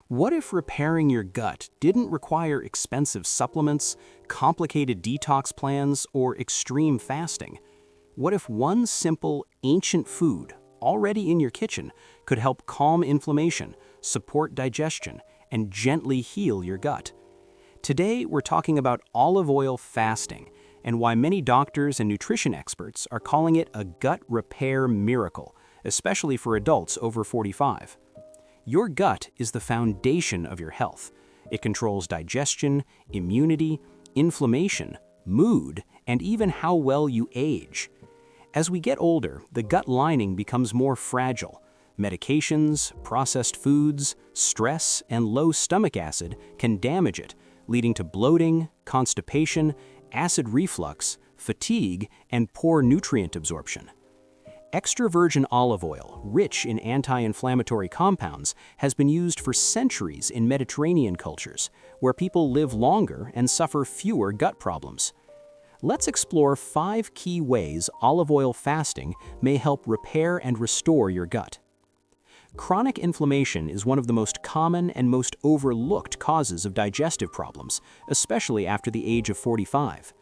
What if repairing your gut didn't require expensive supplements, complicated detox plans, or extreme fasting? What if one simple, ancient food, already in your kitchen, could help calm inflammation, support digestion, and gently heal your gut? Today, we're talking about olive oil fasting and why many doctors and nutrition experts are calling it a gut repair miracle, especially for adults over 45. Your gut is the foundation of your health. It controls digestion, immunity, inflammation, mood, and even how well you age. As we get older, the gut lining becomes more fragile. Medications, processed foods, stress, and low stomach acid can damage it, leading to bloating, constipation, acid reflux, fatigue, and poor nutrient absorption. Extra virgin olive oil, rich in anti-inflammatory compounds, has been used for centuries in Mediterranean cultures, where people live longer and suffer fewer gut problems. Let's explore 5 key ways olive oil fasting may help repair and restore your gut. Chronic inflammation is one of the most common and most overlooked causes of digestive problems, especially after the age of 45.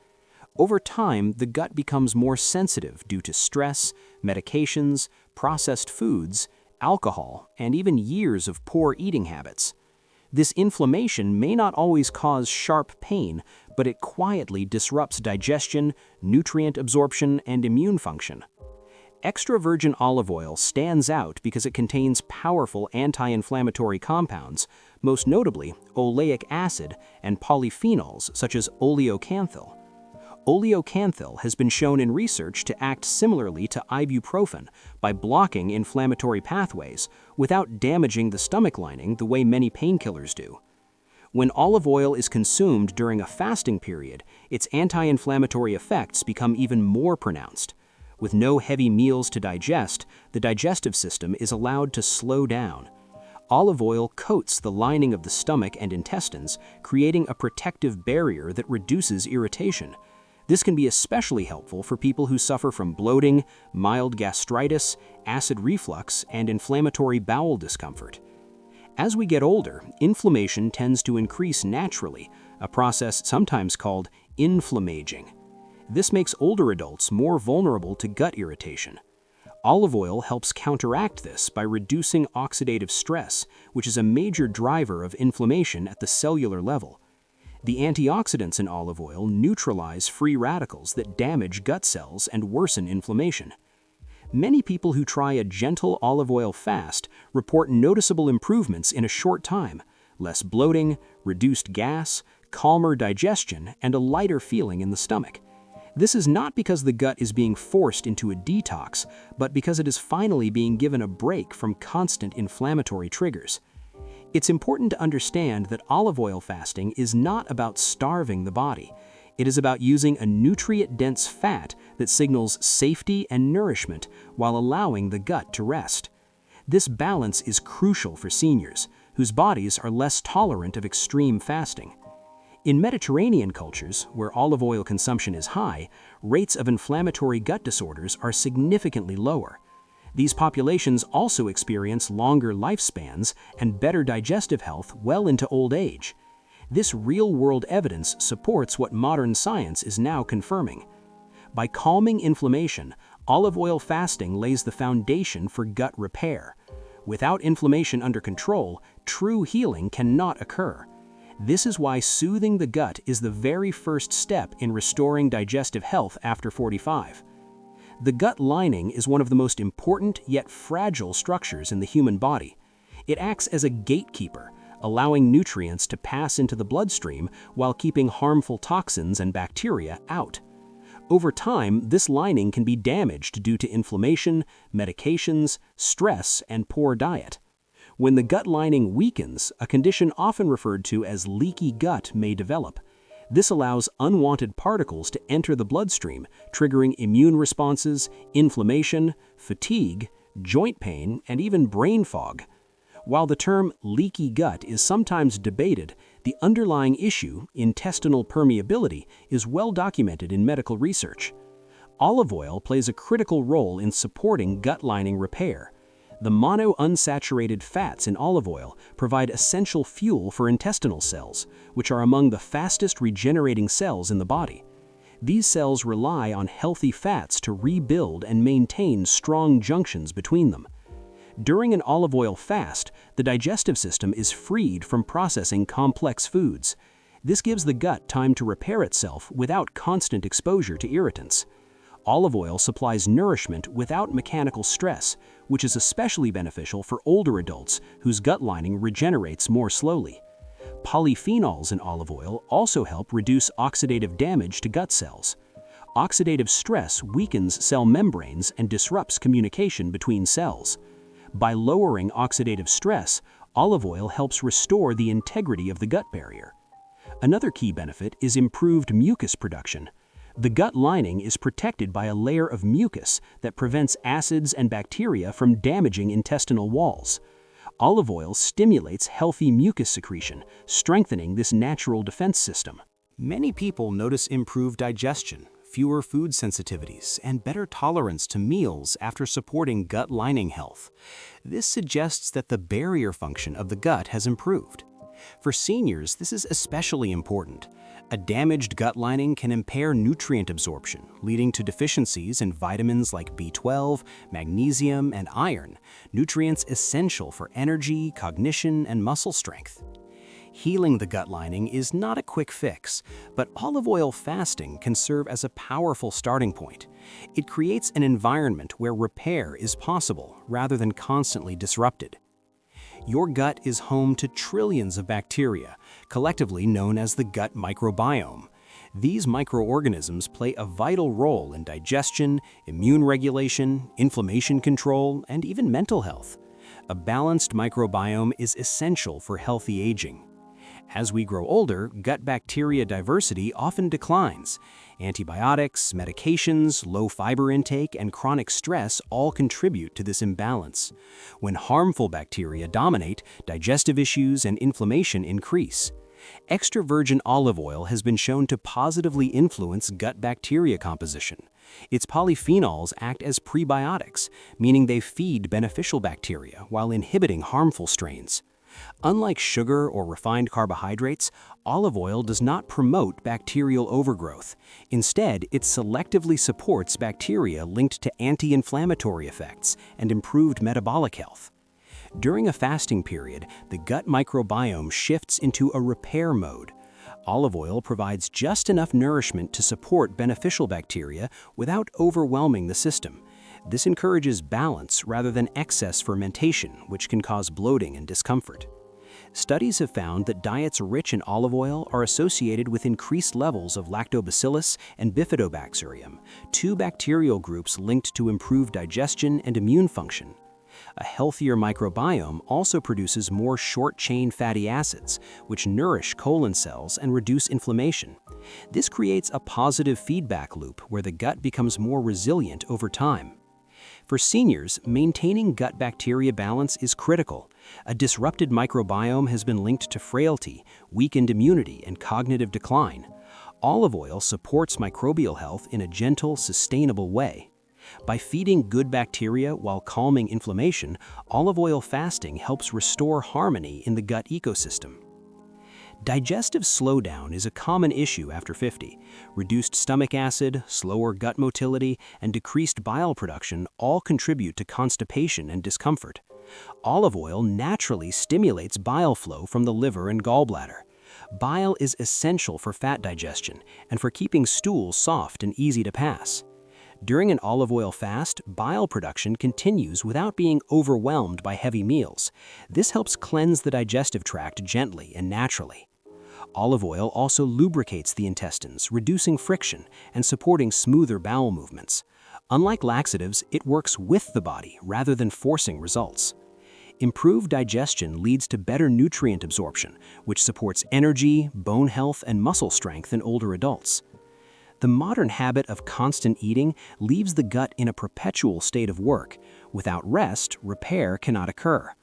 Over time, the gut becomes more sensitive due to stress, medications, processed foods, alcohol, and even years of poor eating habits. This inflammation may not always cause sharp pain, but it quietly disrupts digestion, nutrient absorption, and immune function. Extra virgin olive oil stands out because it contains powerful anti-inflammatory compounds, most notably oleic acid and polyphenols such as oleocanthal. Oleocanthal has been shown in research to act similarly to ibuprofen by blocking inflammatory pathways without damaging the stomach lining the way many painkillers do. When olive oil is consumed during a fasting period, its anti-inflammatory effects become even more pronounced. With no heavy meals to digest, the digestive system is allowed to slow down. Olive oil coats the lining of the stomach and intestines, creating a protective barrier that reduces irritation. This can be especially helpful for people who suffer from bloating, mild gastritis, acid reflux, and inflammatory bowel discomfort. As we get older, inflammation tends to increase naturally, a process sometimes called inflammaging. This makes older adults more vulnerable to gut irritation. Olive oil helps counteract this by reducing oxidative stress, which is a major driver of inflammation at the cellular level. The antioxidants in olive oil neutralize free radicals that damage gut cells and worsen inflammation. Many people who try a gentle olive oil fast report noticeable improvements in a short time: less bloating, reduced gas, calmer digestion, and a lighter feeling in the stomach. This is not because the gut is being forced into a detox, but because it is finally being given a break from constant inflammatory triggers. It's important to understand that olive oil fasting is not about starving the body. It is about using a nutrient-dense fat that signals safety and nourishment while allowing the gut to rest. This balance is crucial for seniors, whose bodies are less tolerant of extreme fasting. In Mediterranean cultures, where olive oil consumption is high, rates of inflammatory gut disorders are significantly lower. These populations also experience longer lifespans and better digestive health well into old age. This real-world evidence supports what modern science is now confirming. By calming inflammation, olive oil fasting lays the foundation for gut repair. Without inflammation under control, true healing cannot occur. This is why soothing the gut is the very first step in restoring digestive health after 45. The gut lining is one of the most important yet fragile structures in the human body. It acts as a gatekeeper, allowing nutrients to pass into the bloodstream while keeping harmful toxins and bacteria out. Over time, this lining can be damaged due to inflammation, medications, stress, and poor diet. When the gut lining weakens, a condition often referred to as leaky gut may develop. This allows unwanted particles to enter the bloodstream, triggering immune responses, inflammation, fatigue, joint pain, and even brain fog. While the term leaky gut is sometimes debated, the underlying issue, intestinal permeability, is well documented in medical research. Olive oil plays a critical role in supporting gut lining repair. The monounsaturated fats in olive oil provide essential fuel for intestinal cells, which are among the fastest regenerating cells in the body. These cells rely on healthy fats to rebuild and maintain strong junctions between them. During an olive oil fast, the digestive system is freed from processing complex foods. This gives the gut time to repair itself without constant exposure to irritants. Olive oil supplies nourishment without mechanical stress, which is especially beneficial for older adults whose gut lining regenerates more slowly. Polyphenols in olive oil also help reduce oxidative damage to gut cells. Oxidative stress weakens cell membranes and disrupts communication between cells. By lowering oxidative stress, olive oil helps restore the integrity of the gut barrier. Another key benefit is improved mucus production. The gut lining is protected by a layer of mucus that prevents acids and bacteria from damaging intestinal walls. Olive oil stimulates healthy mucus secretion, strengthening this natural defense system. Many people notice improved digestion, fewer food sensitivities, and better tolerance to meals after supporting gut lining health. This suggests that the barrier function of the gut has improved. For seniors, this is especially important. A damaged gut lining can impair nutrient absorption, leading to deficiencies in vitamins like B12, magnesium, and iron, nutrients essential for energy, cognition, and muscle strength. Healing the gut lining is not a quick fix, but olive oil fasting can serve as a powerful starting point. It creates an environment where repair is possible rather than constantly disrupted. Your gut is home to trillions of bacteria, collectively known as the gut microbiome. These microorganisms play a vital role in digestion, immune regulation, inflammation control, and even mental health. A balanced microbiome is essential for healthy aging. As we grow older, gut bacteria diversity often declines. Antibiotics, medications, low fiber intake, and chronic stress all contribute to this imbalance. When harmful bacteria dominate, digestive issues and inflammation increase. Extra virgin olive oil has been shown to positively influence gut bacteria composition. Its polyphenols act as prebiotics, meaning they feed beneficial bacteria while inhibiting harmful strains. Unlike sugar or refined carbohydrates, olive oil does not promote bacterial overgrowth. Instead, it selectively supports bacteria linked to anti-inflammatory effects and improved metabolic health. During a fasting period, the gut microbiome shifts into a repair mode. Olive oil provides just enough nourishment to support beneficial bacteria without overwhelming the system. This encourages balance rather than excess fermentation, which can cause bloating and discomfort. Studies have found that diets rich in olive oil are associated with increased levels of lactobacillus and bifidobacterium, two bacterial groups linked to improved digestion and immune function. A healthier microbiome also produces more short-chain fatty acids, which nourish colon cells and reduce inflammation. This creates a positive feedback loop where the gut becomes more resilient over time. For seniors, maintaining gut bacteria balance is critical. A disrupted microbiome has been linked to frailty, weakened immunity, and cognitive decline. Olive oil supports microbial health in a gentle, sustainable way. By feeding good bacteria while calming inflammation, olive oil fasting helps restore harmony in the gut ecosystem. Digestive slowdown is a common issue after 50. Reduced stomach acid, slower gut motility, and decreased bile production all contribute to constipation and discomfort. Olive oil naturally stimulates bile flow from the liver and gallbladder. Bile is essential for fat digestion and for keeping stool soft and easy to pass. During an olive oil fast, bile production continues without being overwhelmed by heavy meals. This helps cleanse the digestive tract gently and naturally. Olive oil also lubricates the intestines, reducing friction and supporting smoother bowel movements. Unlike laxatives, it works with the body rather than forcing results. Improved digestion leads to better nutrient absorption, which supports energy, bone health, and muscle strength in older adults. The modern habit of constant eating leaves the gut in a perpetual state of work. Without rest, repair cannot occur.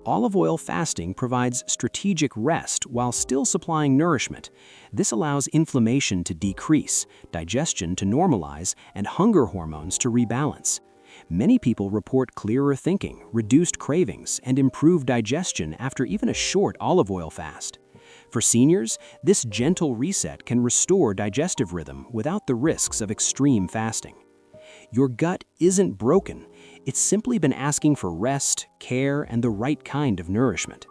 Olive oil fasting provides strategic rest while still supplying nourishment. This allows inflammation to decrease, digestion to normalize, and hunger hormones to rebalance. Many people report clearer thinking, reduced cravings, and improved digestion after even a short olive oil fast. For seniors, this gentle reset can restore digestive rhythm without the risks of extreme fasting. Your gut isn't broken, it's simply been asking for rest, care, and the right kind of nourishment.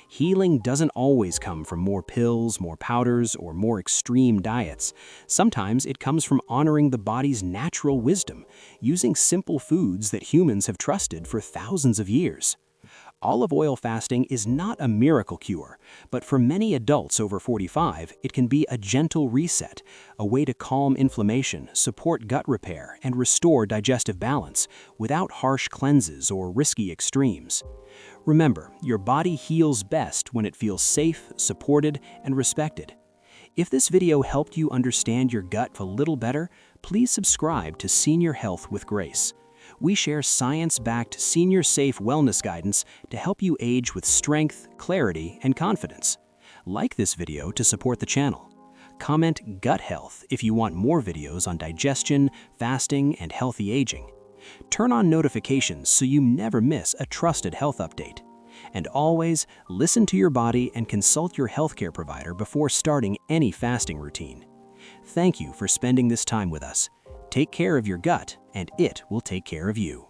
Healing doesn't always come from more pills, more powders, or more extreme diets. Sometimes it comes from honoring the body's natural wisdom, using simple foods that humans have trusted for thousands of years. Olive oil fasting is not a miracle cure, but for many adults over 45, it can be a gentle reset, a way to calm inflammation, support gut repair, and restore digestive balance without harsh cleanses or risky extremes. Remember, your body heals best when it feels safe, supported, and respected. If this video helped you understand your gut a little better, please subscribe to Senior Health with Grace. We share science-backed, senior-safe wellness guidance to help you age with strength, clarity, and confidence. Like this video to support the channel. Comment gut health if you want more videos on digestion, fasting, and healthy aging. Turn on notifications so you never miss a trusted health update. And always listen to your body and consult your healthcare provider before starting any fasting routine. Thank you for spending this time with us. Take care of your gut, and it will take care of you.